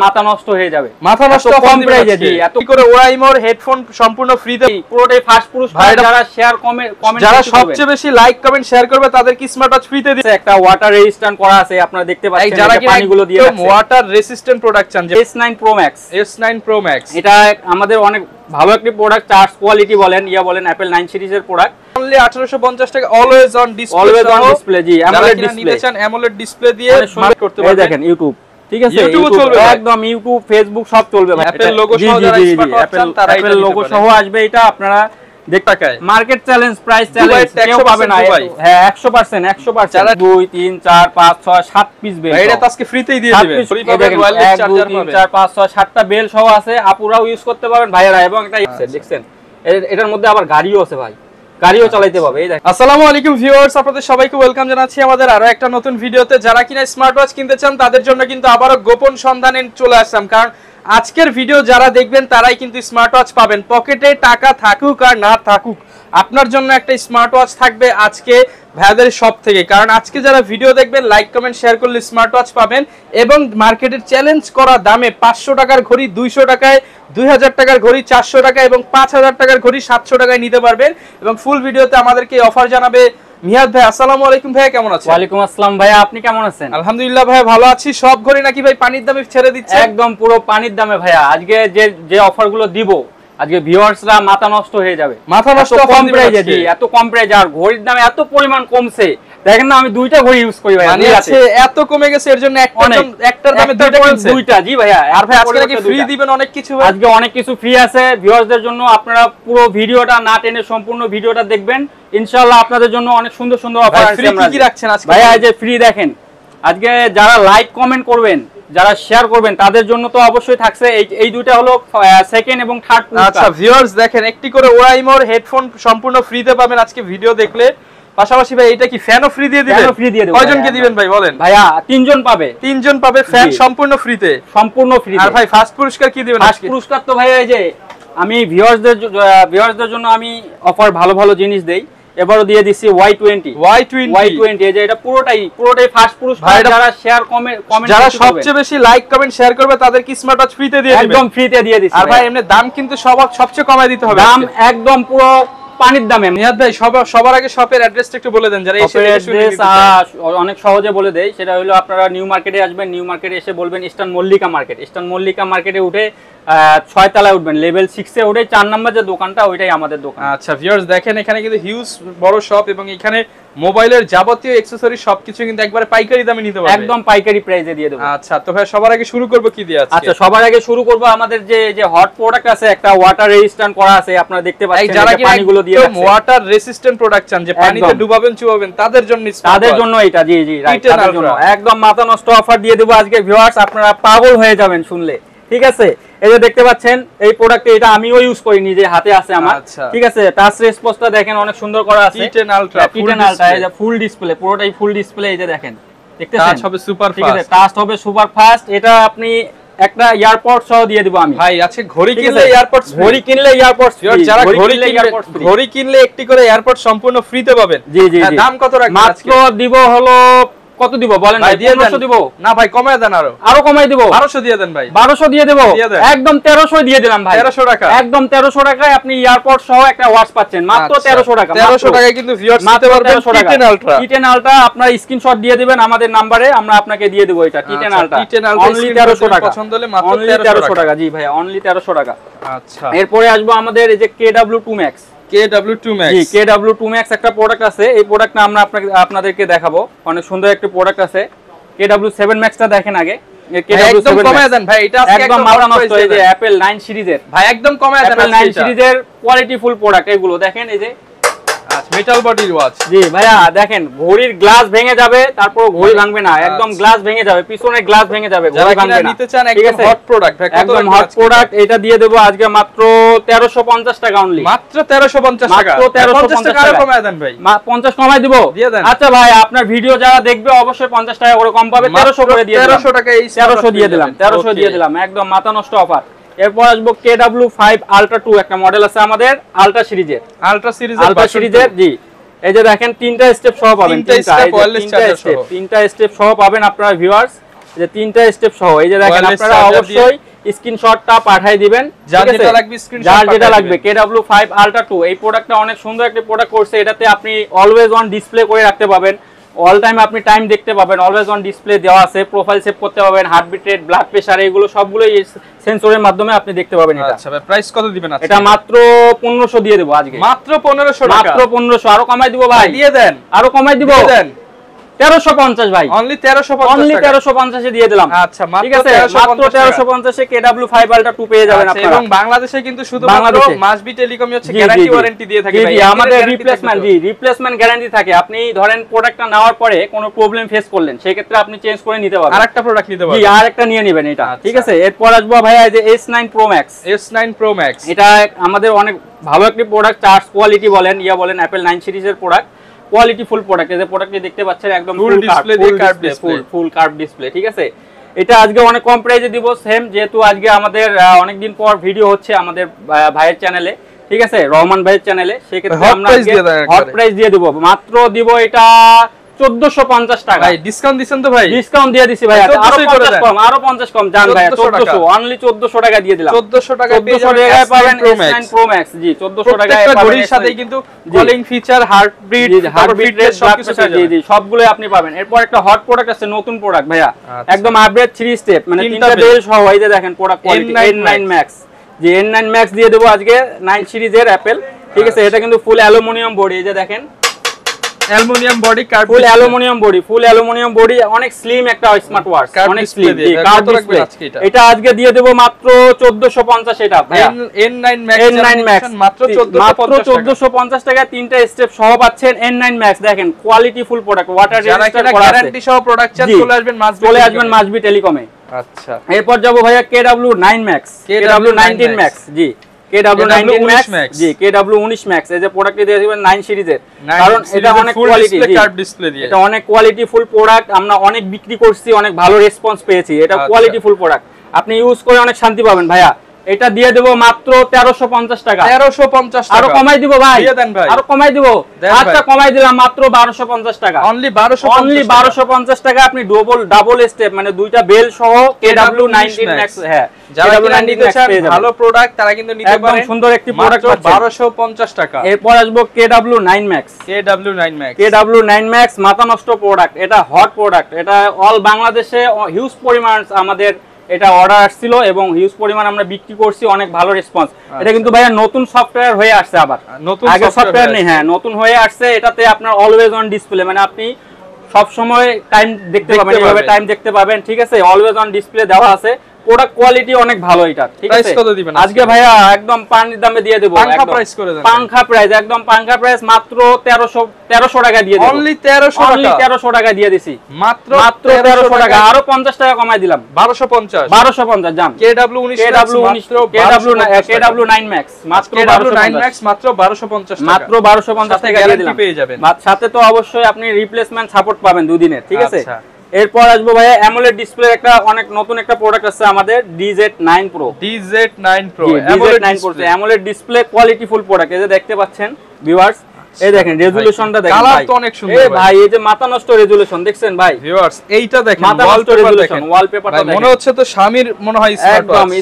মাথা নষ্ট হয়ে যাবে, মাথা নষ্ট কম প্রাইসে জি এত করে ওরাইমোর হেডফোন সম্পূর্ণ ফ্রিতে, পুরোটাই ফার্স্ট পুরস্কার। যারা শেয়ার কমেন্ট যারা সবচেয়ে বেশি লাইক কমেন্ট শেয়ার করবে তাদের কি স্মার্ট ওয়াচ ফ্রিতে দিচ্ছে। একটা ওয়াটার রেজিস্ট্যান্ট করা আছে, আপনারা দেখতে পাচ্ছেন যারা পানিগুলো দিয়ে রাখছে। ওয়াটার রেজিস্ট্যান্ট প্রোডাক্ট চান, S9 Pro Max, S9 Pro Max এটা আমাদের অনেক ভালো একটা প্রোডাক্ট। চার্জ কোয়ালিটি বলেন বলেন অ্যাপল 9 সিরিজের প্রোডাক্ট, অনলি 1850 টাকা। Always on display G, AMOLED display চান, অ্যামোলেড ডিসপ্লে দিয়ে মার্ক করতে পারবেন। দেখেন ইউটিউব, ঠিক আছে, ইউটিউব চলবে একদম, ইউটিউব ফেসবুক সব চলবে ভাই। অ্যাপল লোগো সহ যারা স্মার্ট ওয়াচ চান তারা অ্যাপল লোগো সহ আসবে। এটা আপনারা টাকায় মার্কেট চ্যালেঞ্জ, প্রাইস চ্যালেঞ্জ কেউ পাবে না। হ্যাঁ 100% 2 3 4 5 6 7 পিস বেল, এটা তো আজকে ফ্রিতেই দিয়ে দিবেন। ফ্রি পাবেন, ওয়্যারলেস চার্জার পাবেন, 3 4 5 6 7টা বেল সহ আছে, আপুরাও ইউজ করতে পারবেন ভাইয়েরা। এবং এটা দেখছেন এটার মধ্যে আবার গাড়িও আছে ভাই, গাড়িও চালাতে পারবে। এই দেখেন। আসসালামু আলাইকুম ভিউয়ার্স, আপনাদের সবাইকে ওয়েলকাম জানাচ্ছি আমাদের আরো একটা নতুন ভিডিওতে। যারা কিনা স্মার্ট ওয়াচ কিনতে চান তাদের জন্য কিন্তু আবারো গোপন সন্ধানে চলে আসলাম, কারণ আজকের ভিডিও যারা দেখবেন তারাই কিন্তু স্মার্ট ওয়াচ পাবেন। পকেটে টাকা থাকুক আর না থাকুক, আপনার জন্য একটা স্মার্ট ওয়াচ থাকবে আজকে ভাইদের শপ থেকে। কারণ আজকে যারা ভিডিও দেখবেন লাইক কমেন্ট শেয়ার করলে স্মার্ট ওয়াচ পাবেন, এবং মার্কেটের চ্যালেঞ্জ করা দামে 500 টাকার ঘড়ি 200 টাকায়, 2000 টাকার ঘড়ি 400 টাকায় এবং 5000 টাকার ঘড়ি 700 টাকায় নিতে পারবেন। এবং ফুল ভিডিওতে আমাদেরকে অফার জানাবে মিয়াদ ভাই। আসসালামু আলাইকুম ভাইয়া, কেমন আছেন? ওয়ালাইকুম আসসালাম ভাইয়া, আপনি কেমন আছেন? আলহামদুলিল্লাহ ভাইয়া ভালো আছি। সব ঘড়ি নাকি ভাই পানির দামে ছেড়ে দিচ্ছে? একদম পুরো পানির দামে ভাইয়া। আজকে যে অফারগুলো দিব, আজকে ভিউয়ার্সরা মাথা নষ্ট হয়ে যাবে। মাথা নষ্ট কম প্রাইসে জি, এত কম প্রাইসে, আর ঘড়ির দামে এত পরিমাণ কমছে। দেখেন না, আমি দুইটা ঘড়ি ইউজ করি ভাই, মানে আছে এত কমে গেছে, এর জন্য একটার দামে দুইটা জি ভাইয়া। আর ভাই আজকে নাকি ফ্রি দিবেন অনেক কিছু ভাই? আজকে অনেক কিছু ফ্রি আছে ভিউয়ার্সদের জন্য। আপনারা পুরো ভিডিওটা না টেনে সম্পূর্ণ ভিডিওটা দেখবেন, ইনশাআল্লাহ আপনাদের জন্য অনেক সুন্দর সুন্দর অফার আছে। আমরা কি রাখছেন আজকে ভাইয়া? এই যে ফ্রি দেখেন, আজকে যারা লাইক কমেন্ট করবেন, যারা শেয়ার করবেন তাদের জন্য তো অবশ্যই থাকছে এই দুইটা হলো সেকেন্ড এবং থার্ড পুরস্কার। আচ্ছা ভিউয়ার্স দেখেন, একটি করে ওরাইমোর হেডফোন সম্পূর্ণ ফ্রিতে পাবেন আজকে ভিডিও দেখলে। পাশাপাশি ভাই এটা কি ফ্যানও ফ্রি দিয়ে দিবেন? ফ্রি দিয়ে দেব। কয়জনকে দিবেন ভাই বলেন? ভাইয়া 3 জন পাবে। 3 জন পাবে, ফ্যান সম্পূর্ণ ফ্রিতে, সম্পূর্ণ ফ্রি। আর ভাই ফার্স্ট পুরস্কার কি দিবেন? ফার্স্ট পুরস্কার তো ভাইয়া এই যে আমি ভিউয়ার্সদের জন্য আমি অফার ভালো ভালো জিনিস দেই, এবারও দিয়ে দিচ্ছি Y20 এই যে এটা পুরোটাই ফার্স্ট পুরস্কার। যারা শেয়ার কমেন্ট যারা সবচেয়ে বেশি লাইক কমেন্ট শেয়ার করবে তাদের কি স্মার্ট ওয়াচ ফ্রিতে দিয়ে দিবেন? একদম ফ্রিতে দিয়ে দিচ্ছি। আর ভাই এমনি দাম কিন্তু সবচেয়ে কমায় দিতে হবে, দাম একদম পুরো পানির দামে। নিহাদ ভাই সবার আগে শপের অ্যাড্রেসটা একটু বলে দেন, যারা এসে অনেক সহজে বলে দেই। সেটা হলো আপনারা নিউ মার্কেটে আসবেন, নিউ মার্কেটে এসে বলবেন ইস্টার্ন মল্লিকা মার্কেটে উঠে 6 তলায় উঠবেন, লেভেল 6 এ উঠে 4 নম্বর যে দোকানটা ওইটাই আমাদের দোকান। আচ্ছা ভিউয়ার্স দেখেন, এখানে কিন্তু হিউজ বড় শপ, এবং এখানে মোবাইলের যাবতীয় অ্যাকসেসরি সবকিছু কিন্তু একবারে পাইকারি দামে নিতে পারবেন, একদম পাইকারি প্রাইসে দিয়ে দেব। আচ্ছা তো ভাই সবার আগে শুরু করব কি দিয়ে? আচ্ছা সবার আগে শুরু করব আমাদের যে হট প্রোডাক্ট আছে, একটা ওয়াটার রেজিস্ট্যান্ট করা আছে, আপনারা দেখতে পাচ্ছেন যারা পানিগুলো দিয়ে রাখছে। ওয়াটার রেজিস্ট্যান্ট প্রোডাক্ট চান, যে পানিতে ডুবাবেন চুবাবেন তাদের জন্য এটা জি রাইট, তাদের জন্য একদম মাথা নষ্ট অফার দিয়ে দেব আজকে ভিউয়ার্স, আপনারা পাগল হয়ে যাবেন শুনলে। ঠিক আছে, এই যে দেখতে পাচ্ছেন এই প্রোডাক্ট, এটা আমিও ইউজ করি, নিজে হাতে আছে আমার। ঠিক আছে, টাচ রেসপন্সটা দেখেন অনেক সুন্দর করা আছে। T10 Ultra এই যে ফুল ডিসপ্লে, পুরোটাই ফুল ডিসপ্লে। এই যে দেখেন, দেখতেছেন টাচ হবে সুপার ফাস্ট। ঠিক আছে, টাচ হবে সুপার ফাস্ট। এটা আপনি একটা এয়ারপড সহ দিয়ে দেব আমি ভাই। আচ্ছা ঘড়ি কিনলে এয়ারপডস, যারা ঘড়ি কিনলে একটি করে এয়ারপড সম্পূর্ণ ফ্রিতে পাবেন। জি দাম কত রাখবেন? মাত্র দিব হলো কত দিব বলেন ভাই? 1500 দিব না ভাই, কমায় দেন, আরো কমাই দিব। 1200 দিয়ে দেন ভাই। 1200 দিয়ে দেব, একদম 1300 দিয়ে দিলাম ভাই। 1300 টাকা, একদম 1300 টাকায় আপনি এয়ারপড সহ একটা ওয়াচ পাচ্ছেন মাত্র 1300 টাকা। 1300 টাকায় কিন্তু ভিউয়ার্স নিতে পারবেন T10 Ultra। T10 Ultra আপনারা স্ক্রিনশট দিয়ে দিবেন আমাদের নম্বরে, আমরা আপনাকে দিয়ে দেব এটা T10 Ultra। অনলি 1300 টাকা, পছন্দ হলে মাত্র 1300 টাকা। জি ভাই, অনলি 1300 টাকা। আচ্ছা এরপরে আসবো আমাদের এই যে KW2 Max। জি KW2 Max একটা প্রোডাক্ট আছে, এই প্রোডাক্টটা আমরা আপনাদেরকে দেখাবো। অনেক সুন্দর একটা প্রোডাক্ট আছে। KW7 Max টা দেখেন আগে। একদম কমায় দেন ভাই, এটা আজকে একদম মাথা নষ্ট। এই যে অ্যাপল 9 সিরিজের ভাই, একদম কমায় দেন। অ্যাপল 9 সিরিজের কোয়ালিটিফুল প্রোডাক্ট এগুলো দেখেন। এই যে মেটাল বডির ওয়াচ। জি ভাইয়া দেখেন, ঘড়ির গ্লাস ভেঙে যাবে, তারপর ঘড়ি ভাঙবে না, একদম গ্লাস ভেঙে যাবে, পিছনের গ্লাস ভেঙে যাবে, ঘড়ি ভাঙবে না। নিতে চান একদম হট প্রোডাক্ট ভাই, একদম হট প্রোডাক্ট। এটা দিয়ে দেব আজকে মাত্র 1350 টাকা অনলি। মাত্র 1350 টাকা, মাত্র 1350 টাকা কমায় দেন ভাই। 50 কমাই দিব। আচ্ছা ভাই, আপনার ভিডিও যারা দেখবে অবশ্যই 50 টাকা করে কম পাবে। 1300 করে দিয়ে দিলাম। 1300 টাকা, এই 1300 দিয়ে দিলাম, 1300 দিয়ে দিলাম, একদম মাথা নষ্ট অফার। এরপর আসবো KW5 Ultra 2, একটা মডেল আছে আমাদের আলট্রা সিরিজের। জি এই যে দেখেন, তিনটা স্টেপ সহ পাবেন, তিনটা স্টেপ সহ পাবেন আপনারা ভিউয়ার্স। যে তিনটা স্টেপ সহ এই যে দেখেন আপনারা অবশ্যই স্ক্রিনশটটা পাঠিয়ে দিবেন যার যেটা লাগবে স্ক্রিনশট যার যেটা লাগবে KW5 Ultra 2 এই প্রোডাক্টটা অনেক সুন্দর একটা প্রোডাক্ট করছে এটাতে আপনি অলওয়েজ অন ডিসপ্লে করে রাখতে পাবেন অল টাইম আপনি টাইম দেখতে পাবেন অলওয়েজ অন ডিসপ্লে দেওয়া আছে প্রোফাইল সেভ করতে পারবেন হার্টবিট রেট ব্লাড প্রেসার এগুলো সবগুলো এই সেন্সরের মাধ্যমে আপনি দেখতে পাবেন এটা আচ্ছা ভাই প্রাইস কত দিবেন আজকে এটা মাত্র 1500 দিয়ে দেব আজকে মাত্র 1500 টাকা মাত্র 1500 আরো কমাই দিব ভাই দিয়ে দেন আরো কমাই দিব দেন 1350 ভাই অনলি 1350 এ দিয়ে দিলাম আচ্ছা মাত্র 1350 এ KW5 Ultra 2 পেয়ে যাবেন আপনারা এবং বাংলাদেশে কিন্তু শুধুমাত্র মাসবি টেলিকমই হচ্ছে গ্যারান্টি ওয়ারেন্টি দিয়ে থাকে ভাই আমাদের রিপ্লেসমেন্ট গ্যারান্টি থাকে আপনি ধরেন প্রোডাক্টটা নেওয়ার পরে কোনো প্রবলেম ফেস করলেন সেই ক্ষেত্রে আপনি চেঞ্জ করে নিতে পারবেন আরেকটা প্রোডাক্ট নিতে পারবেন জি আরেকটা নিয়ে নেবেন এটা ঠিক আছে এরপর আসবো ভাইয়া এই যে S9 Pro Max এটা আমাদের অনেক ভালো একটা প্রোডাক্ট চার্জ কোয়ালিটি বলেন বলেন Apple 9 সিরিজের প্রোডাক্ট কোয়ালিটি ফুল প্রোডাক্ট এই যে প্রোডাক্টটি দেখতে পাচ্ছেন একদম ফুল কার্ভ ডিসপ্লে ঠিক আছে এটা আজকে অনেক কম প্রাইসে দিব সেম যেহেতু আজকে আমাদের অনেক দিন পর ভিডিও হচ্ছে আমাদের ভাইয়ের চ্যানেলে ঠিক আছে রহমান ভাইয়ের চ্যানেলে সেই ক্ষেত্রে আমরা হট প্রাইস দিয়ে দেব মাত্র দিব এটা 1450 টাকা ভাই ডিসকাউন্ট দিবেন তো ভাই ডিসকাউন্ট দিয়ে দিছি ভাই আরো 50 কম জান ভাই 1400 অনলি 1400 টাকা দিয়ে দিলাম 1400 টাকা পেয়ে টাকায় পাবেন S9 Pro Max জি 1400 টাকায় পাবেন ঘড়ির সাথে কিন্তু কলিং ফিচার হার্টবিট রেট জি সবগুলোই আপনি পাবেন এরপর একটা হট প্রোডাক্ট আছে নতুন প্রোডাক্ট ভাইয়া একদম আপডেট 3 স্টেপ মানে তিনটা বেল সহ এই যে দেখেন প্রোডাক্ট কোয়ালিটি N9 Max যে N9 Max দিয়ে দেব আজকে 9 সিরিজের অ্যাপল ঠিক আছে এটা কিন্তু ফুল অ্যালুমিনিয়াম বডি এই যে দেখেন অ্যালুমিনিয়াম বডি কার্ভ ফুল অ্যালুমিনিয়াম বডি অনেক স্লিম একটা স্মার্ট ওয়াচ অনেক স্লিম কার্ভ ডিসপ্লে এটা আজকে দিয়ে দেব মাত্র 1450 এটা ভাইয়া N9 Max মাত্র 1450 টাকা তিনটা স্টেপ সহ পাচ্ছেন N9 Max দেখেন quality full product water register করা আছে গ্যারান্টি সহ প্রোডাক্ট চান চলে আসবেন মাসবি টেলিকমে আচ্ছা এরপর যাব ভাইয়া KW9 Max KW19 Max জি KW19 Max জি KW19 Max এই যে প্রোডাক্টটি দিয়ে দিবেন 9 সিরিজের কারণ এটা অনেক কোয়ালিটি কার্ভ ডিসপ্লে দিয়ে এটা অনেক কোয়ালিটি ফুল প্রোডাক্ট আমরা অনেক বিক্রি করছি অনেক ভালো রেসপন্স পেয়েছি এটা কোয়ালিটি ফুল প্রোডাক্ট আপনি ইউজ করে অনেক শান্তি পাবেন ভাইয়া এটা দিয়ে দেব মাত্র 1350 টাকা 1350 টাকা আরো কমাই দিব ভাই দিয়ে দেন ভাই আরো কমাই দিব আচ্ছা কমাই দিলাম মাত্র 1250 টাকা অনলি 1250 টাকা আপনি ডাবল স্টেপ মানে দুইটা বেল সহ KW19 Max হ্যাঁ যারা নিতে চান ভালো প্রোডাক্ট তারা কিন্তু নিতে পারেন একদম সুন্দর একটি প্রোডাক্ট 1250 টাকা এরপর আসবো KW9 Max মাথা নষ্ট প্রোডাক্ট এটা হট প্রোডাক্ট এটা অল বাংলাদেশে হিউজ পরিমাণ আমাদের এটা অর্ডার আসছিল এবং হিউজ পরিমাণ আমরা বিক্রি করছি অনেক ভালো রেসপন্স এটা কিন্তু ভাইয়া নতুন সফটওয়্যার হয়ে আসছে আবার আগে সফটওয়্যার নেই হ্যাঁ নতুন হয়ে আসছে এটাতে আপনার অলওয়েজ অন ডিসপ্লে মানে আপনি সব সময় টাইম দেখতে পাবেন এইভাবে টাইম দেখতে পাবেন ঠিক আছে অলওয়েজ অন ডিসপ্লে দেওয়া আছে প্রোডাক্ট কোয়ালিটি অনেক ভালো এটা ঠিক আছে প্রাইস কত দিবেন আজকে ভাইয়া একদম পানির দামে দিয়ে দেব পাঙ্খা প্রাইস করে দেন পাঙ্খা প্রাইস একদম পাঙ্খা প্রাইস মাত্র 1300 টাকা দিয়ে দেব অনলি 1300 টাকা দিয়ে দিছি মাত্র 1300 টাকা আরো 50 টাকা কমাই দিলাম 1250 জান KW9 Max মাত্র 1250 মাত্র 1250 টাকা দিয়ে দিলাম পেয়ে যাবেন সাথে তো অবশ্যই আপনি রিপ্লেসমেন্ট সাপোর্ট পাবেন দুদিনের ঠিক আছে এরপর আসবো ভাইয়া অ্যামোলেড ডিসপ্লে একটা অনেক নতুন একটা প্রোডাক্ট আছে আমাদের DZ9 Pro AMOLED display quality full product এই যে দেখতে পাচ্ছেন ভিউয়ার্স এই দেখেন রেজোলিউশনটা দেখেন কালার তো অনেক সুন্দর ভাই এই যে মাথা নষ্ট রেজোলিউশন দেখছেন ভাই ভিউয়ার্স এইটা দেখেন ওয়ালপেপারটা দেখেন মনে হচ্ছে তো শামির মনে হয়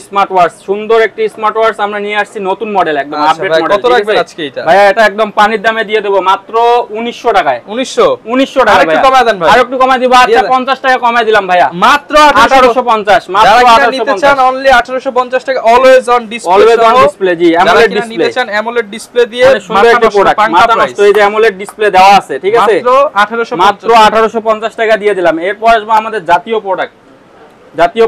স্মার্ট ওয়াচ সুন্দর একটি স্মার্ট ওয়াচ আমরা নিয়ে আসছি নতুন মডেল একদম আপডেট মডেল কত রাখবেন আজকে এটা ভাই এটা একদম পানির দামে দিয়ে দেব মাত্র 1900 টাকায় 1900 টাকা আরেকটু কমায় দেন ভাই আরেকটু কমায় দিব আচ্ছা 50 টাকা কমায় দিলাম ভাইয়া মাত্র 1850 মাত্র 1850 নিতে চান অনলি 1850 টাকা always on display G AMOLED display নিতে চান অ্যামোলেড ডিসপ্লে দিয়ে সুন্দর একটা প্রোডাক্ট মাথা নষ্ট এই যে অ্যামোলেড ডিসপ্লে দেওয়া আছে ঠিক আছে মাত্র 1850 টাকা দিয়ে দিলাম এরপর আসবে আমাদের জাতীয়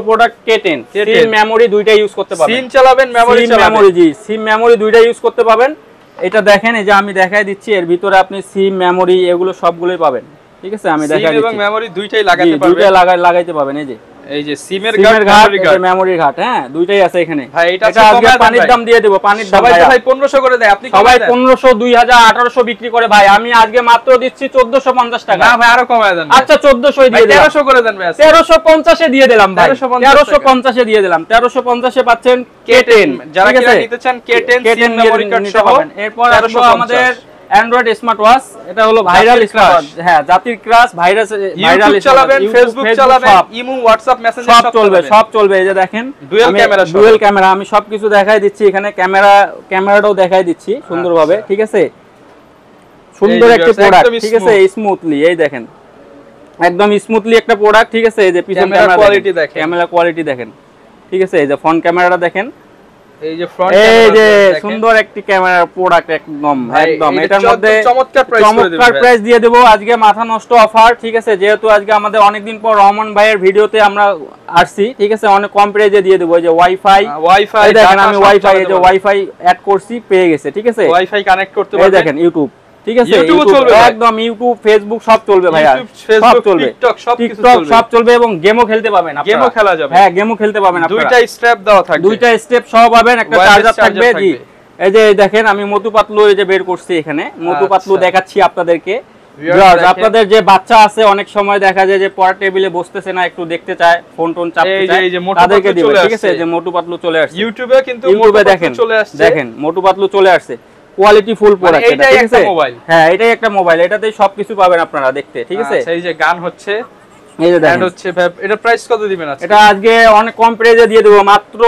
প্রোডাক্ট K10 সিম মেমরি দুইটা ইউজ করতে পারবেন সিম চালাবেন মেমরি জি সিম মেমরি দুইটা ইউজ করতে পারবেন এটা দেখেন এই যে আমি দেখাই দিচ্ছি এর ভিতরে আপনি সিম মেমরি এগুলো সবগুলোই পাবেন ঠিক আছে আমি দেখাই দিচ্ছি সিম এবং মেমরি দুইটাই লাগাতে পারবেন দুইটা লাগাইতে পারবেন এই যে সিমের ঘাট মেমরি ঘাট হ্যাঁ দুইটাই আছে এখানে ভাই এটা আজকে পানির দাম দিয়ে দেব পানির দাম ভাই 1500 করে দেয় আপনি সবাই 1500 2000 1800 বিক্রি করে ভাই আমি আজকে মাত্র দিচ্ছি 1450 টাকা না ভাই আরো কমায় দেন আচ্ছা 1400 দিয়ে দিলাম 1300 করে দেন ভাই 1350 এ দিয়ে দিলাম ভাই 1350 এ দিয়ে দিলাম 1350 এ পাচ্ছেন K10 যারা কিনা নিতে চান K10 সিম মেমরি কার্ড সহ এরপর আসবো আমাদের অ্যান্ড্রয়েড স্মার্ট ওয়াচ, এটা হলো ভাইরাল স্মার্ট, হ্যাঁ জাতির ক্রাশ, ভাইরাল চালাবেন, ফেসবুক চালাবেন, ইমো, হোয়াটসঅ্যাপ মেসেঞ্জার সব চলবে। এই যে দেখেন ডুয়াল ক্যামেরা, আমি সবকিছু দেখাই দিচ্ছি এখানে, ক্যামেরাটাও দেখাই দিচ্ছি সুন্দরভাবে, ঠিক আছে। সুন্দর একটা প্রোডাক্ট, ঠিক আছে, স্মুথলি, এই দেখেন একদম স্মুথলি একটা প্রোডাক্ট, ঠিক আছে। এই যে পিছন ক্যামেরা কোয়ালিটি দেখেন, ক্যামেরা কোয়ালিটি দেখেন, ঠিক আছে। এই যে ফ্রন্ট ক্যামেরাটা দেখেন, এই যে ফ্রন্ট ক্যামেরা, এই যে সুন্দর একটি ক্যামেরার প্রোডাক্ট, একদম এটার মধ্যে চমৎকার প্রাইস দিয়ে দেব আজকে, মাথা নষ্ট অফার, ঠিক আছে। যেহেতু আজকে আমাদের অনেকদিন পর রহমান ভাইয়ের ভিডিওতে আমরা আসছি, ঠিক আছে, অনেক কম প্রাইসে দিয়ে দেব। এই যে ওয়াইফাই দেখেন, আমি ওয়াইফাই, এই যে ওয়াইফাই অ্যাড করছি, পেয়ে গেছে, ঠিক আছে। ওয়াইফাই কানেক্ট করতে পারবেন, এই দেখেন ইউটিউব, ঠিক আছে, একদম ইউটিউব, ফেসবুক সব চলবে ভাইয়া, সব চলবে, টিকটক সব চলবে, এবং গেমও খেলতে পাবেন, গেমও খেলা যাবে, হ্যাঁ গেমও খেলতে পাবেন আপনারা। দুইটা স্ট্র্যাপ দেওয়া থাকবে, দুইটা স্টেপ সহ পাবেন, একটা চার্জার থাকবে। জি, এই যে দেখেন আমি মটু পাতলু এই যে বের করছি এখানে, মটু পাতলু দেখাচ্ছি আপনাদেরকে। আপনাদের যে বাচ্চা আছে, অনেক সময় দেখা যায় যে পড়ার টেবিলে বসতেছে না, একটু দেখতে চায়, ফোন টোন চাপতে চায়, তাদেরকে দিবেন, ঠিক আছে। যে মটু পাতলু চলে আসছে ইউটিউবে, কিন্তু ইউটিউবে দেখেন, দেখেন মটু পাতলু চলে আসছে, কোয়ালিটি ফুল প্রোডাক্ট, এটা ঠিক আছে। হ্যাঁ এটাই একটা মোবাইল, এটাতেই সবকিছু পাবেন আপনারা দেখতে, ঠিক আছে। এই যে গান হচ্ছে, এই যে দেখেন হচ্ছে, এটা প্রাইস কত দিবেন আজকে? এটা আজকে অনেক কম প্রাইসে দিয়ে দেব, মাত্র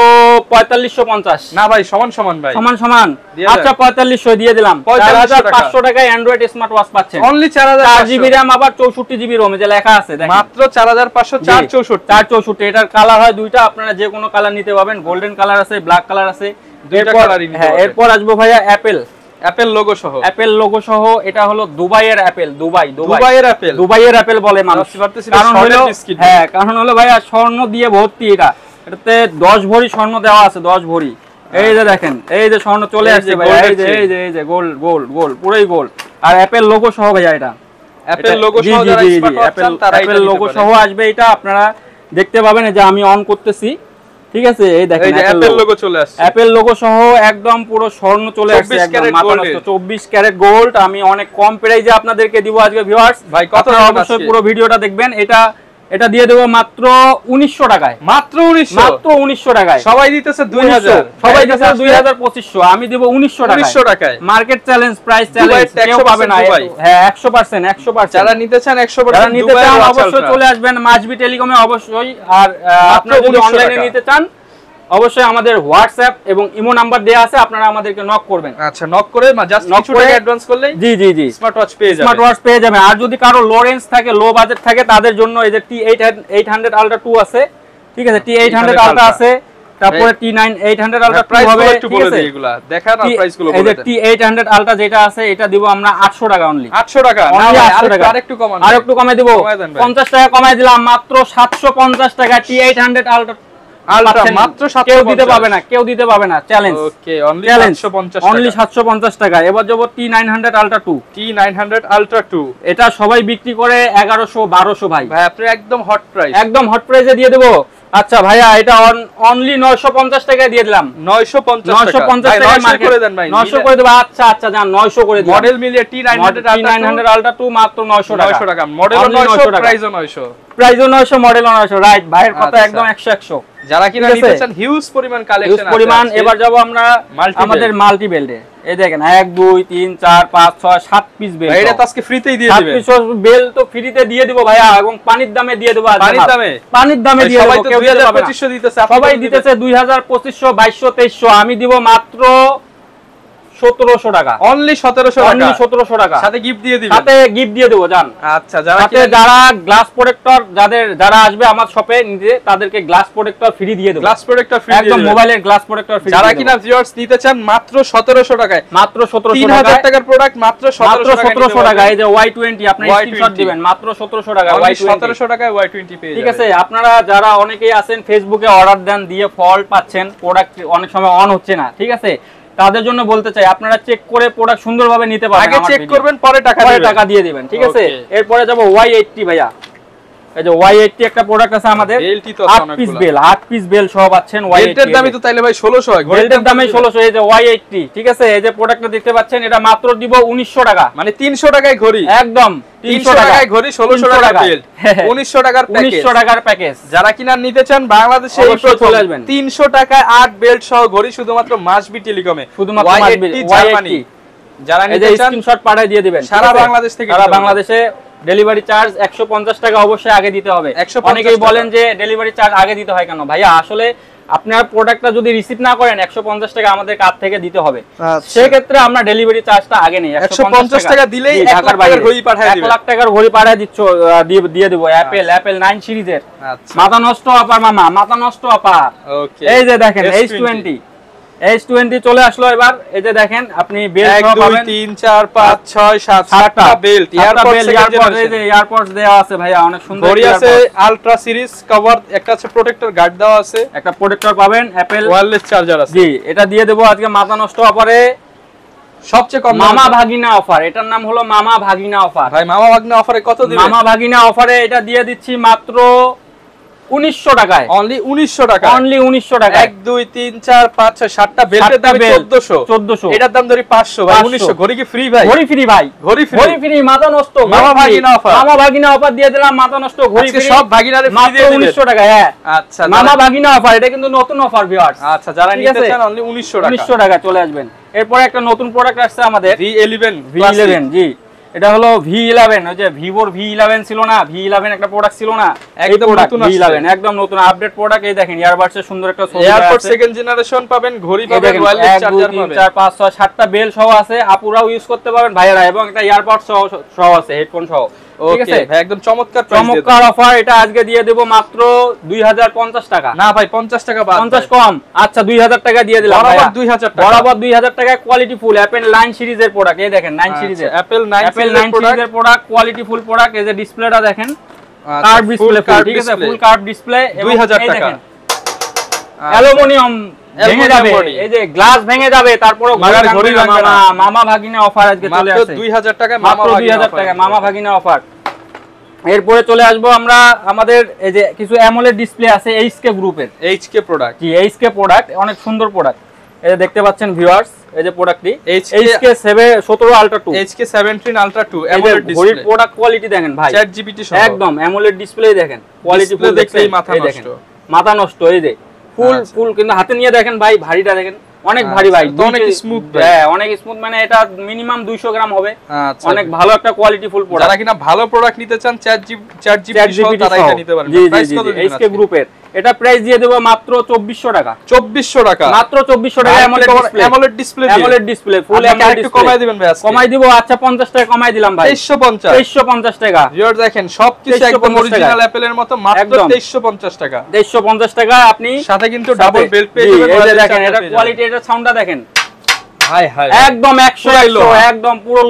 4550। না ভাই, সমান ভাই, সমান, আচ্ছা 4500 দিয়ে দিলাম। 4500 টাকায় অ্যান্ড্রয়েড স্মার্ট ওয়াচ পাচ্ছেন, অনলি 4000 জিবি র‍্যাম, আবার 64 জিবি রোম, যে লেখা আছে দেখেন, মাত্র 4500, 464। এটার কালার হয় দুইটা, আপনারা যে কোনো কালার নিতে পারবেন, গোল্ডেন কালার আছে, ব্ল্যাক কালার আছে, দুইটা কালারই নিতে পারবেন। এরপর আসবো ভাইয়া অ্যাপেল লোগো সহ, এটা হলো দুবাইয়ের অ্যাপেল, দুবাইয়ের অ্যাপেল বলে মানুষ, কারণ হলো ভাইয়া স্বর্ণ দিয়ে ভর্তি, এটাতে 10 ভরি স্বর্ণ দেওয়া আছে, 10 ভরি। এই যে দেখেন, এই যে স্বর্ণ চলে আসছে ভাইয়া, এই যে গোল্ড পুরোই গোল্ড, আর অ্যাপেল লোগো সহ ভাইয়া, এটা অ্যাপেল লোগো সহ, যারা স্মার্ট ওয়াচ চান তারা অ্যাপেল লোগো সহ আসবে, এটা আপনারা দেখতে পাবেন। যে আমি অন করতেছি, ঠিক আছে, এই দেখেন অ্যাপেল লোগো চলে আসছে, অ্যাপেল লোগো সহ একদম পুরো স্বর্ণ চলে আসছে, একদম মাথা নষ্ট 24 ক্যারেট গোল্ড। আমি অনেক কম প্রাইসে আপনাদেরকে দিব আজকে ভিউয়ার্স, ভাই কত, অবশ্যই পুরো ভিডিওটা দেখবেন। এটা দিয়ে দেব মাত্র 1900 টাকায়, মাত্র 1900 টাকায়। সবাই দিতেছে 2000, সবাই দিতেছে 2500, আমি দেব 1900 টাকায়। মার্কেট চ্যালেঞ্জ, প্রাইস চ্যালেঞ্জ, কেউ পাবে না। হ্যাঁ 100%। যারা নিতে চান 100%, যারা নিতে চান অবশ্যই চলে আসবেন মাসবি টেলিকমে অবশ্যই। আর আপনারা যদি অনলাইনে নিতে চান অবশ্যই আমাদের হোয়াটসঅ্যাপ এবং ইমো নাম্বার দেয়া আছে, আপনারা আমাদেরকে নক করবেন। আচ্ছা, নক করে জাস্ট কিছু টাকা অ্যাডভান্স করলেই জি স্মার্ট ওয়াচ পেয়ে যাবেন। আর যদি কারো লো রেঞ্জ থাকে, লো বাজেট থাকে, তাদের জন্য এই যে T800 Ultra 2 আছে, ঠিক আছে, T800 Ultra আছে, তারপরে T9 800 Ultra 2 হবে, ঠিক আছে। এগুলা দেখান আর প্রাইসগুলো বলে দেন। এই যে T800 Ultra যেটা আছে, এটা দিব আমরা 800 টাকা অনলি। 800 টাকা, না ভাই আরেকটু কমান, আরেকটু কমে দেব, 50 টাকা কমাই দিলাম, মাত্র 750 টাকা T800 Ultra মাত্র 750। কেউ দিতে পাবে না, চ্যালেঞ্জ। ওকে, অনলি 750 টাকা। এবার যাব T900 Ultra 2, এটা সবাই বিক্রি করে 1100-1200 ভাই, আপনি একদম হট প্রাইসে দিয়ে দেব। আচ্ছা ভাইয়া, এটা অনলি 950 টাকায় দিয়ে দিলাম, 950 টাকা মার্কেট করে দেন ভাই, 900 করে দেব। আচ্ছা যান, 900 করে দিই। মডেল মিলিয়ে T900 Ultra 2 মাত্র 900 টাকা, মডেল 900, প্রাইসও 900, মডেল 900। রাইট, ভাইয়ের কথা একদম 100। যারা কিনা নিতে চান, হিউজ পরিমাণ কালেকশন আছে। এবার যাব আমরা আমাদের মাল্টি বেল্টে। এই দেখেন 1 2 3 4 5 6 7 পিস বেল, এটা তো আজকে ফ্রিতেই দিয়ে দিবেন। 7 পিস বেল তো ফ্রিতে দিয়ে দিব ভাইয়া, এবং পানির দামে দিয়ে দেব। পানির দামে দিয়ে দেব। কেউ 2500 দিতেছে, সবাই দিতেছে 2000 2500 2200 2300, আমি দিব মাত্র 1700 টাকা, অনলি 1700 টাকা, সাথে গিফট দিয়ে দিবেন, দেব জান। আচ্ছা, যারা গ্লাস প্রোটেক্টর, যারা আসবে আমার শপে নিতে, তাদেরকে গ্লাস প্রোটেক্টর ফ্রি দিয়ে দেব, একদম মোবাইলের গ্লাস প্রোটেক্টর ফ্রি। যারা কিনা ভিউয়ার্স নিতে চান মাত্র 1700 টাকায়, মাত্র 1700 3000 টাকার প্রোডাক্ট মাত্র 1700 টাকা। এই যে Y20 আপনি স্ক্রিনশট দিবেন, মাত্র 1700 টাকা, Y20 1700 টাকায় Y20 পেয়ে যাবেন, ঠিক আছে। আপনারা যারা অনেকেই আছেন ফেসবুকে অর্ডার দেন, দিয়ে ফল্ট পাচ্ছেন, প্রোডাক্ট অনেক সময় অন হচ্ছে না, ঠিক আছে, তাদের জন্য বলতে চাই, আপনারা চেক করে প্রোডাক্ট সুন্দরভাবে নিতে পারবেন। আগে চেক করবেন, পরে টাকা দিয়ে দিবেন, ঠিক আছে। এরপরে যাব Y80 ভাইয়া। এই যে Y80 একটা প্রোডাক্ট আছে আমাদের, 8 পিস বেল সহ পাচ্ছেন। Y80 এর দামই তো তাইলে ভাই 1600, বেল্টের দামে 1600। এই যে Y80, ঠিক আছে, এই যে প্রোডাক্টটা দেখতে পাচ্ছেন, এটা মাত্র দিব 1900 টাকা, মানে 300 টাকায় ঘড়ি, একদম 300 টাকায় ঘড়ি, 1600 টাকা বেল্ট, 1900 টাকার প্যাকেজ। যারা কিনা নিতে চান বাংলাদেশে এই প্রথম 300 টাকায় 8 বেল্ট সহ ঘড়ি, শুধুমাত্র মাসবি টেলিকমে, শুধুমাত্র মাসবি জার্মানি। যারা নিতে চান স্ক্রিনশট পাঠিয়ে দিয়ে দিবেন সারা বাংলাদেশ থেকে সারা বাংলাদেশে ডেলিভারি চার্জ 150 টাকা অবশ্যই আগে দিতে হবে অনেকেই বলেন যে ডেলিভারি চার্জ আগে দিতে হয় কেন ভাইয়া আসলে আপনার প্রোডাক্টটা যদি রিসিভ না করেন 150 টাকা আমাদের কার্ড থেকে দিতে হবে সেই ক্ষেত্রে আমরা ডেলিভারি চার্জটা আগে নেই 150 টাকা দিলেই ঢাকার বাইরে ঘড়ি পাঠিয়ে দিবেন 1 লাখ টাকার ঘড়ি পাঠিয়ে দিচ্ছ দিয়ে দেব অ্যাপল 9 সিরিজের মাথা নষ্ট অফার মামা মাথা নষ্ট অফার ওকে এই যে দেখেন H20 H20 চলে আসলো এবার এই যে দেখেন আপনি বেল্ট পাবেন 1 2 3 4 5 6 7 7টা বেল্ট এয়ারপডস দেওয়া আছে ভাইয়া অনেক সুন্দর ঘড়ি আছে আলট্রা সিরিজ কভার একটা আছে প্রোটেক্টর গার্ড দেওয়া আছে একটা প্রোটেক্টর পাবেন অ্যাপল ওয়্যারলেস চার্জার আছে জি এটা দিয়ে দেব আজকে মাথা নষ্ট অফারে সবচেয়ে কম মামা ভাগিনা অফার এটার নাম হলো মামা ভাগিনা অফার ভাই মামা ভাগিনা অফারে কত দিবেন মামা ভাগিনা অফারে এটা দিয়ে দিচ্ছি মাত্র 1900 টাকায় অনলি 1900 টাকা অনলি 1900 টাকা 1 2 3 4 5 6 7টা বেল্টের দাম 1400 এটার দাম ধরি 500 ভাই 1900 ঘড়ি কি ফ্রি ভাই ঘড়ি ফ্রি ভাই ঘড়ি ফ্রি মাথা নষ্ট মামা ভাগিনা অফার দিয়ে দিলাম মাথা নষ্ট ঘড়ি ফ্রি সব ভাগিনারে ফ্রি দিয়ে দিবেন 1900 টাকা হ্যাঁ আচ্ছা মামা ভাগিনা অফার এটা কিন্তু নতুন অফার ভিউয়ার্স আচ্ছা যারা নিতে চান অনলি 1900 টাকা চলে আসবেন এরপর একটা নতুন প্রোডাক্ট আসছে আমাদের V11 জি এটা হলো V11 ওই যে ভিভোর V11 ছিল না V11 একটা প্রোডাক্ট ছিল না একদম নতুন V11 একদম নতুন আপডেট প্রোডাক্ট এই দেখেন ইয়ারবাডসের সুন্দর একটা ছবি আছে এয়ারপড সেকেন্ড জেনারেশন পাবেন ঘড়ি পাবেন ওয়্যারলেস চার্জার পাবেন 4 5 6 7টা বেল সহ আছে আপুরাও ইউজ করতে পারবেন ভাইয়েরা এবং একটা এয়ারপড সহ আছে হেডফোন সহ ঠিক আছে ভাই একদম চমৎকার অফার এটা আজকে দিয়ে দেব মাত্র 2050 টাকা না ভাই 50 টাকা বাদ 50 কম আচ্ছা 2000 টাকা দিয়ে দিলাম বরাবর 2000 টাকা বরাবর 2000 টাকা কোয়ালিটি ফুল অ্যাপল 9 সিরিজের প্রোডাক্ট এই দেখেন 9 সিরিজের অ্যাপল 9 সিরিজের প্রোডাক্ট কোয়ালিটি ফুল প্রোডাক্ট এই যে ডিসপ্লেটা দেখেন কার্ভ ডিসপ্লে ঠিক আছে ফুল কার্ভ ডিসপ্লে 2000 টাকা অ্যালুমিনিয়াম ভেঙে যাবে এই যে গ্লাস ভেঙে যাবে তারপরে ঘড়ি মামা ভাগিনা অফার আজকে চলে আসছে মাত্র 2000 টাকা মামা ভাগিনা অফার এরপরে চলে আসবো আমরা আমাদের এই যে কিছু অ্যামোলেড ডিসপ্লে আছে এইচকে গ্রুপের এইচকে প্রোডাক্ট জি এইচকে প্রোডাক্ট অনেক সুন্দর প্রোডাক্ট এই যে দেখতে পাচ্ছেন ভিউয়ার্স এই যে প্রোডাক্টটি HK 17 ultra 2 HK 17 ultra 2 AMOLED display product quality দেখেন ভাই চ্যাট জিপিটি সহ একদম অ্যামোলেড ডিসপ্লে দেখেন কোয়ালিটি ফুল দেখলেই মাথা নষ্ট এই যে ফুল কিন্তু হাতে নিয়ে দেখেন ভাই ভারীটা দেখেন অনেক ভারী ভাই অনেক স্মুথ হ্যাঁ অনেক স্মুথ মানে এটা মিনিমাম 200 গ্রাম হবে অনেক ভালো একটা কোয়ালিটি ফুল প্রোডাক্ট যারা কিনা ভালো প্রোডাক্ট নিতে চান চ্যাট জিপিটি তারা এটা নিতে পারেন প্রাইস কত দিবেন এইচকে গ্রুপের এটা প্রাইস দিয়ে দেব মাত্র 2400 টাকা 2400 টাকা মাত্র 2400 টাকা অ্যামোলেড ডিসপ্লে ফুল অ্যামোলেড একটু কমাই দিবেন ভাই কমাই দিব আচ্ছা 50 টাকা কমাই দিলাম ভাই 2350 টাকা ভিউয়ার দেখেন সবকিছু একদম অরিজিনাল অ্যাপলের মতো মাত্র 2350 টাকা 2350 টাকা আপনি সাথে কিন্তু ডাবল বেল্ট পেয়ে যাবেন এই যে দেখেন এটা কোয়ালিটি এটা সাউন্ডটা দেখেন হাই হাই একদম 100 একদম পুরো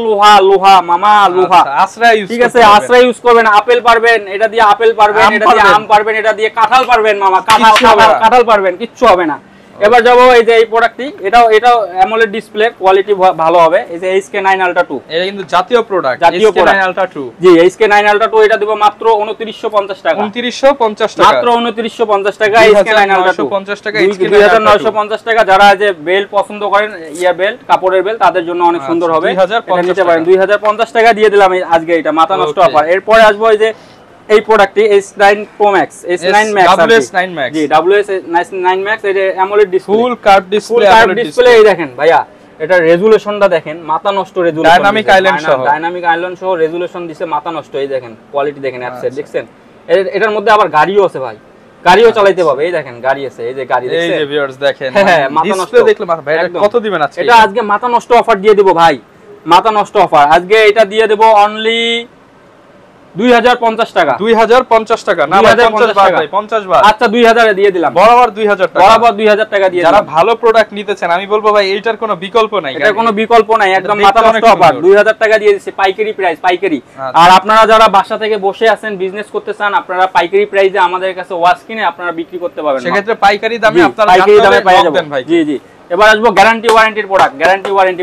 লোহা মামা লোহা আশ্রয় ইউজ ঠিক আছে আশ্রয় ইউজ করবেন আপেল পারবেন এটা দিয়ে আপেল পারবেন এটা দিয়ে আম পারবেন এটা দিয়ে কাঁঠাল পারবেন মামা কাঁঠাল পারবেন কিচ্ছু হবে না এবার যাব এই যে এই প্রোডাক্টটি এটাও অ্যামোলেড ডিসপ্লে কোয়ালিটি ভালো হবে এই যে HK9 Ultra 2 এটা কিন্তু জাতীয় প্রোডাক্ট HK9 Ultra 2 জি HK9 Ultra 2 এটা দেব মাত্র 2950 টাকা 2950 টাকা মাত্র 2950 টাকা HK9 Ultra 2 টাকা 2950 টাকা যারা যে বেল্ট পছন্দ করেন ইয়ার বেল্ট কাপড়ের বেল্ট তাদের জন্য অনেক সুন্দর হবে এটা নিতে পারেন 2050 টাকা দিয়ে দিলাম আজকে এটা মাথা নষ্ট অফার এরপরে আসবো এই যে এই প্রোডাক্টটি S9 Pro Max S9 Max WS9 Max জি WS9 Max এটা AMOLED display full curve display এই দেখেন ভাইয়া এটা রেজুলেশনটা দেখেন মাথা নষ্ট রেজুলেশন ডাইনামিক আইল্যান্ড সহ রেজুলেশন দিছে মাথা নষ্ট এই দেখেন কোয়ালিটি দেখেন অ্যাপসেট দেখছেন এটার মধ্যে আবার গাড়িও আছে ভাই গাড়িও চালাতে পারবে এই দেখেন গাড়ি আছে এই যে গাড়ি দেখছেন এই যে ভিউয়ার্স দেখেন ডিসপ্লে দেখলে মাথা ভাই এটা কত দিবেন আজকে এটা আজকে মাথা নষ্ট অফার দিয়ে দেব ভাই মাথা নষ্ট অফার আজকে এটা দিয়ে দেব অনলি 2050 টাকা 2050 টাকা না 50 বাদ ভাই 50 বাদ আচ্ছা 2000 এ দিয়ে দিলাম বরাবর 2000 টাকা বরাবর 2000 টাকা দিয়ে যারা ভালো প্রোডাক্ট নিতে চান আমি বলবো ভাই এইটার কোনো বিকল্প নাই এটার কোনো বিকল্প নাই একদম মাথা নষ্ট অফার 2000 টাকা দিয়ে দিছি পাইকারি প্রাইস পাইকারি আর আপনারা যারা বাসা থেকে বসে আছেন বিজনেস করতে চান আপনারা পাইকারি প্রাইসে আমাদের কাছে ওয়াচ কিনে আপনারা বিক্রি করতে পারবেন সেক্ষেত্রে পাইকারি দামে আপনারা পাইকারি দামে পেয়ে যাবেন ভাই জি জি এবার আসবো গ্যারান্টি ওয়ারেন্টির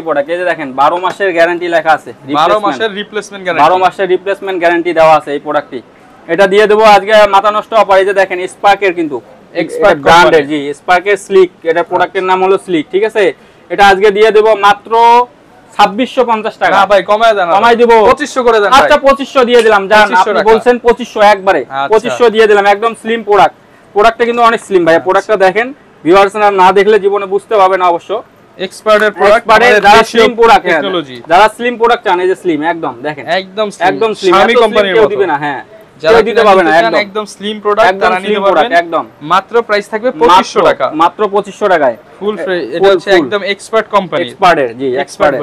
প্রোডাক্ট এই যে দেখেন 12 মাসের গ্যারান্টি লেখা আছে 12 মাসের রিপ্লেসমেন্ট গ্যারান্টি 12 মাসের রিপ্লেসমেন্ট গ্যারান্টি দেওয়া আছে এই প্রোডাক্টটি এটা দিয়ে দেব আজকে মাথা নষ্ট অফার এই যে দেখেন স্পার্কের কিন্তু এক্সপার্ট ব্র্যান্ডের জি স্পার্কের স্লিক এটা প্রোডাক্টের নাম হলো স্লিক ঠিক আছে এটা আজকে দিয়ে দেব মাত্র 2650 টাকা না ভাই কমায় দেন কমাই দেব 2500 করে দেন আচ্ছা 2500 দিয়ে দিলাম জান আপনি বলছেন 2500 একবারে 2500 দিয়ে দিলাম একদম স্লিম প্রোডাক্টটা কিন্তু অনেক স্লিম ভাই প্রোডাক্টটা দেখেন ভিউয়ার্স না দেখলে জীবনে বুঝতে পারবে না অবশ্য এক্সপার্টের প্রোডাক্ট, যারা স্লিম প্রোডাক্ট টেকনোলজি, যারা স্লিম প্রোডাক্ট চান এই যে স্লিম একদম দেখেন একদম স্লিম, Xiaomi কোম্পানির কেউ দিবে না। হ্যাঁ, যারা দিতে পারবে না, একদম স্লিম প্রোডাক্ট তারা নিতে পারবেন। একদম মাত্র প্রাইস থাকবে 2500 টাকা, মাত্র 2500 টাকায় ফুল ফ্রি। এটা হচ্ছে একদম এক্সপার্ট কোম্পানি, এক্সপার্টের জি এক্সপার্ট।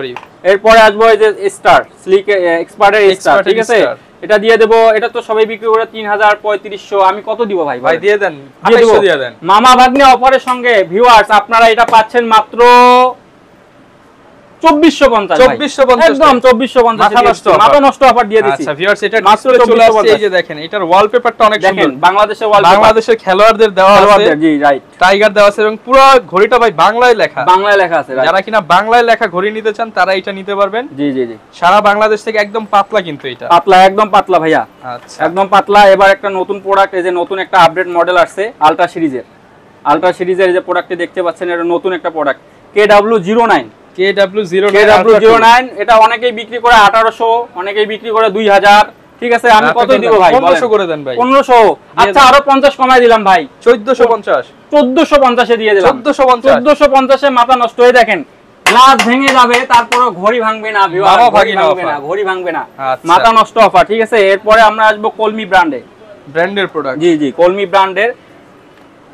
এরপরে আসবো এই যে স্টার স্লিক এক্সপার্টের স্টার, ঠিক আছে, এটা দিয়ে দেব। এটা তো সবাই বিক্রি করে 3000 3500, আমি কত দিব ভাই? ভাই দিয়ে দেন, 2800 দিয়ে দেন। মামা ভাগ্নে অফারের সঙ্গে ভিউয়ার্স আপনারা এটা পাচ্ছেন মাত্র 2450, একদম 2450, মাথা নষ্ট অফার দিয়ে দিচ্ছি। আচ্ছা ভিউয়ার্স, এটা ডিসপ্লে চলে আসছে, এই যে দেখেন এটার ওয়ালপেপারটা অনেক সুন্দর, দেখেন বাংলাদেশের ওয়ালপেপার, বাংলাদেশের খেলোয়াড়দের দেওয়া আছে, জি রাইট, টাইগার দেওয়া আছে এবং পুরো ঘড়িটা ভাই বাংলায় লেখা, বাংলায় লেখা আছে। যারা কিনা বাংলায় লেখা ঘড়ি নিতে চান তারা এটা নিতে পারবেন। জি জি জি, সারা বাংলাদেশ থেকে একদম পাতলা, কিন্তু এটা পাতলা, একদম পাতলা ভাইয়া। আচ্ছা একদম পাতলা। এবার একটা নতুন প্রোডাক্ট, এই যে নতুন একটা আপডেট মডেল আসছে আলট্রা সিরিজের, আলট্রা সিরিজের যে প্রোডাক্টটি দেখতে পাচ্ছেন, এটা নতুন একটা প্রোডাক্ট KW09, KW09। এটা অনেকেই বিক্রি করে 1800, অনেকেই বিক্রি করে 2000, ঠিক আছে, আমি কতই দিব ভাই? 1500 করে দেন ভাই। 1500, আচ্ছা আরো 50 কমাই দিলাম ভাই, 1450, 1450 এ দিয়ে দিলাম। 1450 এ মাথা নষ্ট হয়ে দেখেন গ্লাস ভেঙে যাবে, তারপরে ঘড়ি ভাঙবে না, ঘড়ি ভাঙবে না, মাথা নষ্ট অফার, ঠিক আছে। এরপরে আমরা আসবো কলমি ব্র্যান্ডের প্রোডাক্ট, জি জি কলমি ব্র্যান্ডের।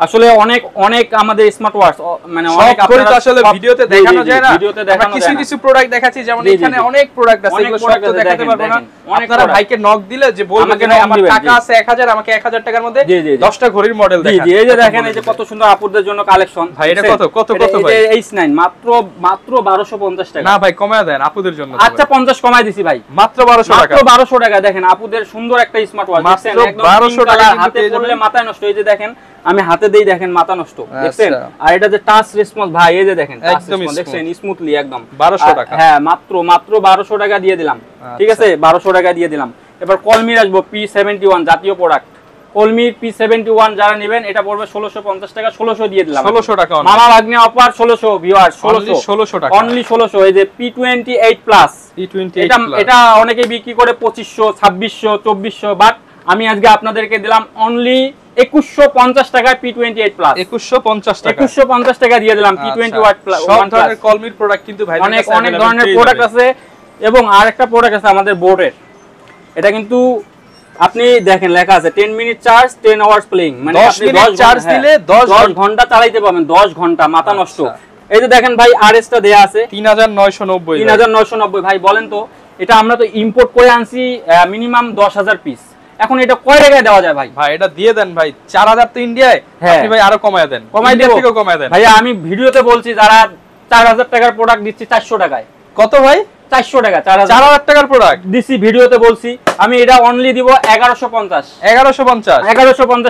আসলে অনেক অনেক আমাদের স্মার্ট ওয়াচ, মানে অনেক আপনারা আসলে ভিডিওতে দেখানো যায় না, ভিডিওতে দেখানো যায় না, কিছু কিছু প্রোডাক্ট দেখাচ্ছি, যেমন এখানে অনেক প্রোডাক্ট আছে, এগুলো সব তো দেখাতে পারবো না। আপনারা ভাইকে নক দিলে যে বলবে যে আমার টাকা আছে 1000, আমাকে 1000 টাকার মধ্যে 10টা ঘড়ির মডেল দেখান। জি জি, এই যে দেখেন, এই যে কত সুন্দর আপুদের জন্য কালেকশন। ভাই এটা কত কত কত ভাই? এই H9 মাত্র 1250 টাকা। না ভাই কমায় দেন আপুদের জন্য। আচ্ছা 50 কমাই দিছি ভাই, মাত্র 1200 টাকা, মাত্র 1200 টাকা। দেখেন আপুদের সুন্দর একটা স্মার্ট ওয়াচ, দেখেন একদম 1200 টাকা, হাতে পড়লে মাথা নষ্ট। এই যে দেখেন আমি হাতে দেই, দেখেন মাথা নষ্ট, দেখছেন। আর এটা যে টাচ রেসপন্স ভাই, এই যে দেখেন একদম দেখছেন স্মুথলি একদম। 1200 টাকা, হ্যাঁ মাত্র 1200 টাকা দিয়ে দিলাম, ঠিক আছে, 1200 টাকা দিয়ে দিলাম। এবার কলমির আসবো P71, জাতীয় প্রোডাক্ট কলমির P71, যারা নেবেন এটা পড়বে 1650 টাকা, 1600 দিয়ে দিলাম। 1600 টাকা মামা ভাগ্নে অফার 1600 ভিউয়ার, 1600 টাকা অনলি 1600। এই যে P28 প্লাস, এটা অনেকেই বিক্রি করে 2500 2600 2400, বাট আমি আজকে আপনাদেরকে দিলাম অনলি 2150 টাকায় P28 প্লাস, 2150 টাকা দিয়ে দিলাম P28 প্লাস। সব ধরনের কলমির প্রোডাক্ট কিন্তু ভাই অনেক অনেক ধরনের প্রোডাক্ট আছে। এবং আরেকটা প্রোডাক্ট আছে আমাদের বোর্ডের, এটা কিন্তু আপনি দেখেন লেখা আছে 10 মিনিট চার্জ 10 আওয়ার্স প্লেইং, মানে আপনি 10 চার্জ দিলে 10 ঘন্টা চালাতে পারবেন, 10 ঘন্টা, মাথা নষ্ট। এই যে দেখেন ভাই আরএস টা দেয়া আছে 3990 ভাই। বলেন তো এটা আমরা তো ইম্পোর্ট করে আনছি মিনিমাম 10000 পিস, এখন এটা কয় টাকায় দেওয়া যায় ভাই? ভাই এটা দিয়ে দেন ভাই, 4000 তো ইন্ডিয়ায়, আপনি ভাই আরো কমায় দেন, কমাই দেন ভাই। আমি ভিডিওতে বলছি যারা 4000 টাকার প্রোডাক্ট দিচ্ছি 400 টাকায়। কত ভাই? 400 টাকা, 4000 টাকার প্রোডাক্ট দিছি, ভিডিওতে বলছি। আমি এটা অনলি দিব 1150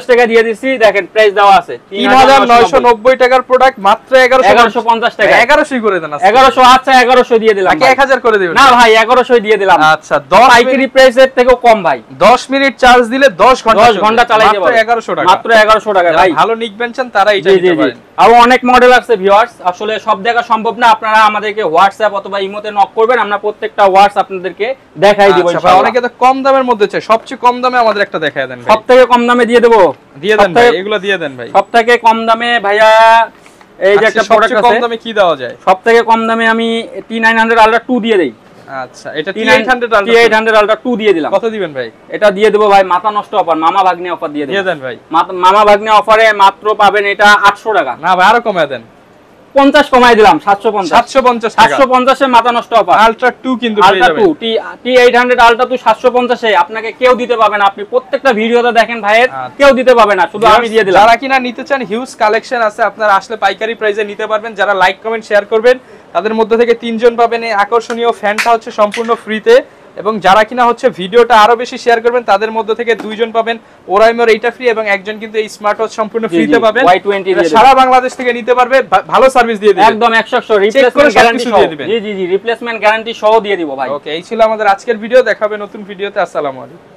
টাকা দিয়ে দিছি। দেখেন প্রাইস দেওয়া আছে 3990 টাকার প্রোডাক্ট মাত্র 1150 টাকা। 1100 করে দেন। 1100, আচ্ছা 1100 দিয়ে দিলাম। 1000 করে দিবেন? না ভাই 1100 দিয়ে দিলাম। আচ্ছা 10 পাইকারি প্রাইসের থেকেও কম ভাই। 10 মিনিট চার্জ দিলে 10 ঘন্টা চালাতে পারবেন, 1100 টাকা, মাত্র 1100 টাকা ভাই। ভালো নিকবেন চান তারা এটা নিতে পারেন। আরো অনেক মডেল আছে ভিউয়ার্স, আসলে সব দেখা সম্ভব না। আপনারা আমাদেরকে হোয়াটসঅ্যাপ অথবা ইমোতে নক করবেন, আমরা প্রত্যেকটা ওয়াটস আপনাদেরকে দেখাই দিব ইনশাআল্লাহ। অনেকে তো কম দামের মধ্যে চায়, সবচেয়ে কম দামে আমাদের একটা দেখায় দেন ভাই। সবথেকে কম দামে দিয়ে দেব, দিয়ে দেন ভাই, এগুলো দিয়ে দেন ভাই। সবথেকে কম দামে ভাইয়া এই যে একটা প্রোডাক্ট আছে, কম দামে কি দেওয়া যায়? সবথেকে কম দামে আমি T900 Ultra 2 দিয়ে দেই। আচ্ছা এটা T800 Ultra 2 দিয়ে দিলাম। কত দিবেন ভাই? এটা দিয়ে দেব ভাই মাথা নষ্ট অফার, মামা ভাগ্নে অফার দিয়ে দেন ভাই। মামা ভাগ্নে অফারে মাত্র পাবেন এটা 800 টাকা। না ভাই আরো কমায় দেন, 50 কমাই দিলাম, 750 টাকা। 750 এ মাথা নষ্ট অফার। Ultra 2 কিন্তু পেয়ে যাবেন। T800 Ultra 2 750 এ আপনাকে কেউ দিতে পাবে না। আপনি প্রত্যেকটা ভিডিওতে দেখেন ভাইয়ের, কেউ দিতে পাবে না, শুধু আমি দিয়ে দিলাম। যারা কিনা নিতে চান হিউজ কালেকশন আছে, আপনারা আসলে পাইকারি প্রাইসে নিতে পারবেন। যারা লাইক কমেন্ট শেয়ার করবেন তাদের মধ্যে থেকে 3 জন পাবেন এই আকর্ষণীয় ফ্যানটা হচ্ছে সম্পূর্ণ ফ্রিতে। এবং যারা কিনা হচ্ছে ভিডিওটা আরো বেশি শেয়ার করবেন তাদের মধ্যে থেকে 2 জন পাবেন ওরাইমোর এইটা ফ্রি, এবং একজন কিন্তু এই স্মার্ট ওয়াচ সম্পূর্ণ ফ্রিতে পাবেন। সারা বাংলাদেশ থেকে নিতে পারবে, ভালো সার্ভিস দিয়ে দিবেন, একদম 100% রিপ্লেসমেন্ট গ্যারান্টি সহ দিয়ে দিবেন। জি জি জি, রিপ্লেসমেন্ট গ্যারান্টি সহ দিয়ে দিব ভাই। ওকে, এই ছিল আমাদের আজকের ভিডিও, দেখাবে নতুন ভিডিওতে। আসসালামু আলাইকুম।